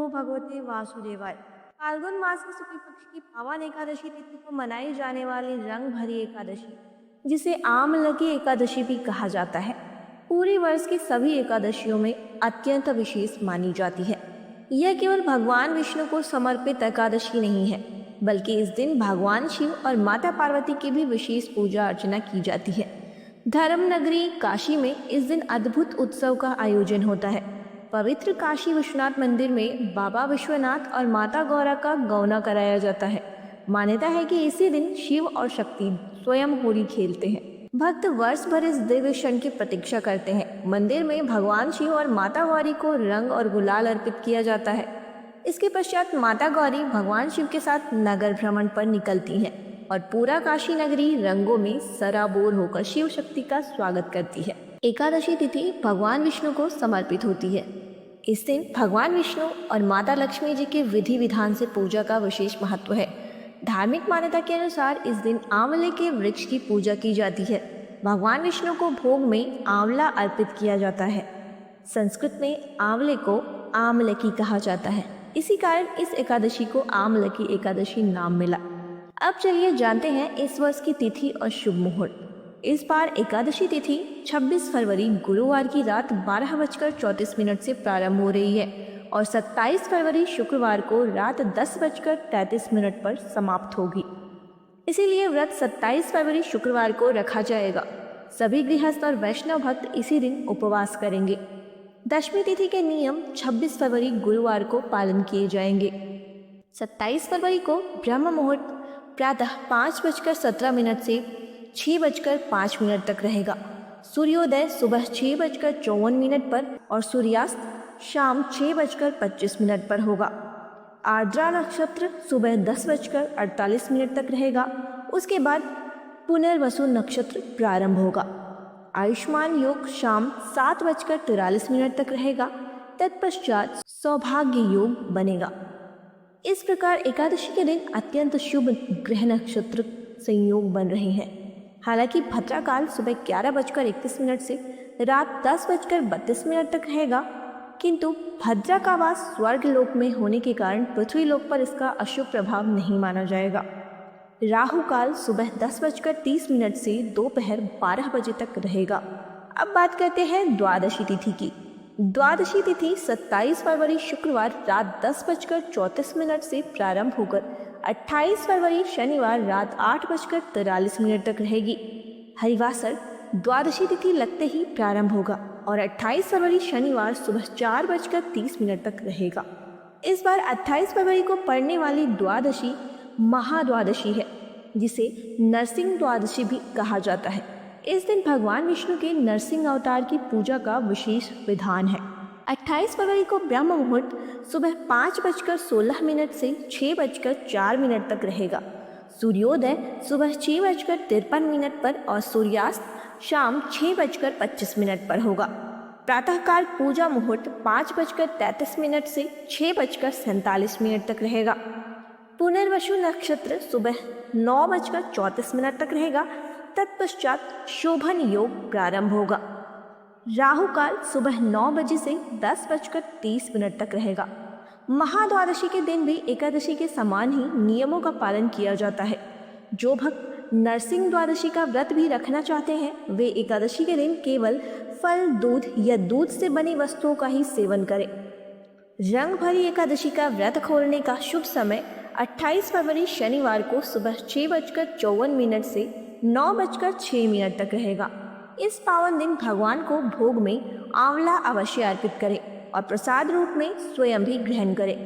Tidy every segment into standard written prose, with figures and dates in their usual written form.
नमो भगवते वासुदेवाय। फाल्गुन मास की शुक्ल पक्ष की पावन एकादशी तिथि को मनाई जाने वाली रंग भरी एकादशी, जिसे आमलकी एकादशी भी कहा जाता है, पूरे वर्ष की सभी एकादशियों में अत्यंत विशेष मानी जाती है। यह केवल भगवान विष्णु को समर्पित एकादशी नहीं है, बल्कि इस दिन भगवान शिव और माता पार्वती की भी विशेष पूजा अर्चना की जाती है। धर्म नगरी काशी में इस दिन अद्भुत उत्सव का आयोजन होता है। पवित्र काशी विश्वनाथ मंदिर में बाबा विश्वनाथ और माता गौरा का गौना कराया जाता है। मान्यता है कि इसी दिन शिव और शक्ति स्वयं होली खेलते हैं। भक्त वर्ष भर इस दिव्य क्षण की प्रतीक्षा करते हैं। मंदिर में भगवान शिव और माता गौरी को रंग और गुलाल अर्पित किया जाता है। इसके पश्चात माता गौरी भगवान शिव के साथ नगर भ्रमण पर निकलती हैं और पूरा काशी नगरी रंगों में सराबोर होकर शिव शक्ति का स्वागत करती है। एकादशी तिथि भगवान विष्णु को समर्पित होती है। इस दिन भगवान विष्णु और माता लक्ष्मी जी के विधि विधान से पूजा का विशेष महत्व है। धार्मिक मान्यता के अनुसार इस दिन आंवले के वृक्ष की पूजा की जाती है। भगवान विष्णु को भोग में आंवला अर्पित किया जाता है। संस्कृत में आंवले को आमलकी कहा जाता है, इसी कारण इस एकादशी को आमलकी एकादशी नाम मिला। अब चलिए जानते हैं इस वर्ष की तिथि और शुभ मुहूर्त। इस बार एकादशी तिथि 26 फरवरी गुरुवार की रात 12:34 से प्रारंभ हो रही है और 27 फरवरी शुक्रवार को रात 10:33 पर समाप्त होगी। इसीलिए व्रत 27 फरवरी शुक्रवार को रखा जाएगा। सभी गृहस्थ और वैष्णव भक्त इसी दिन उपवास करेंगे। दशमी तिथि के नियम 26 फरवरी गुरुवार को पालन किए जाएंगे। 27 फरवरी को ब्रह्म मुहूर्त प्रातः 5:17 से 6:05 तक रहेगा। सूर्योदय सुबह 6:54 पर और सूर्यास्त शाम 6:25 पर होगा। आर्द्रा नक्षत्र सुबह 10:48 तक रहेगा। उसके बाद पुनर्वसु नक्षत्र प्रारंभ होगा। आयुष्मान योग शाम 7:43 तक रहेगा। तत्पश्चात सौभाग्य योग बनेगा। इस प्रकार एकादशी के दिन अत्यंत शुभ ग्रह नक्षत्र संयोग बन रहे हैं। हालांकि भद्रा काल सुबह 11:31 से रात 10:32 तक रहेगा, किंतु भद्रा का वास स्वर्ग लोक में होने के कारण पृथ्वी लोक पर इसका अशुभ प्रभाव नहीं माना जाएगा। राहु काल सुबह 10:30 से दोपहर 12 बजे तक रहेगा। अब बात करते हैं द्वादशी तिथि की। द्वादशी तिथि 27 फरवरी शुक्रवार रात 10:34 से प्रारंभ होकर 28 फरवरी शनिवार रात 8:43 तक रहेगी। हरिवासर द्वादशी तिथि लगते ही प्रारंभ होगा और 28 फरवरी शनिवार सुबह 4:30 तक रहेगा। इस बार 28 फरवरी को पड़ने वाली द्वादशी महाद्वादशी है, जिसे नरसिंह द्वादशी भी कहा जाता है। इस दिन भगवान विष्णु के नरसिंह अवतार की पूजा का विशेष विधान है। 28 फरवरी को ब्रह्म मुहूर्त सुबह 5:16 से 6:04 तक रहेगा। सूर्योदय सुबह 6:53 पर और सूर्यास्त शाम 6:25 पर होगा। प्रातःकाल पूजा मुहूर्त 5:33 से 6:47 तक रहेगा। पुनर्वसु नक्षत्र सुबह 9:34 तक रहेगा। तत्पश्चात शोभन योग प्रारंभ होगा। राहु काल सुबह 9 बजे से 10:30 तक रहेगा। महाद्वादशी के दिन भी एकादशी के समान ही नियमों का पालन किया जाता है। जो भक्त नरसिंह द्वादशी का व्रत भी रखना चाहते हैं, वे एकादशी के दिन केवल फल, दूध या दूध से बनी वस्तुओं का ही सेवन करें। रंग भरी एकादशी का व्रत खोलने का शुभ समय 28 फरवरी शनिवार को सुबह 6:54 से 9:06 तक रहेगा। इस पावन दिन भगवान को भोग में आंवला अवश्य अर्पित करें और प्रसाद रूप में स्वयं भी ग्रहण करें।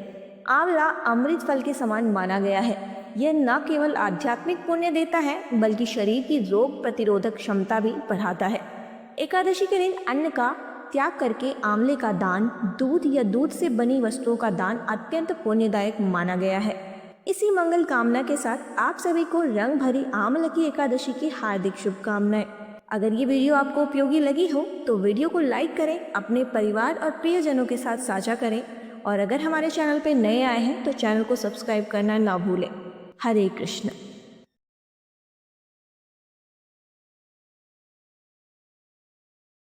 आंवला अमृत फल के समान माना गया है। यह न केवल आध्यात्मिक पुण्य देता है, बल्कि शरीर की रोग प्रतिरोधक क्षमता भी बढ़ाता है। एकादशी के दिन अन्न का त्याग करके आंवले का दान, दूध या दूध से बनी वस्तुओं का दान अत्यंत पुण्यदायक माना गया है। इसी मंगल कामना के साथ आप सभी को रंग भरी आमलकी एकादशी की हार्दिक शुभकामनाएं। अगर ये वीडियो आपको उपयोगी लगी हो तो वीडियो को लाइक करें, अपने परिवार और प्रियजनों के साथ साझा करें और अगर हमारे चैनल पर नए आए हैं तो चैनल को सब्सक्राइब करना ना भूलें। हरे कृष्ण।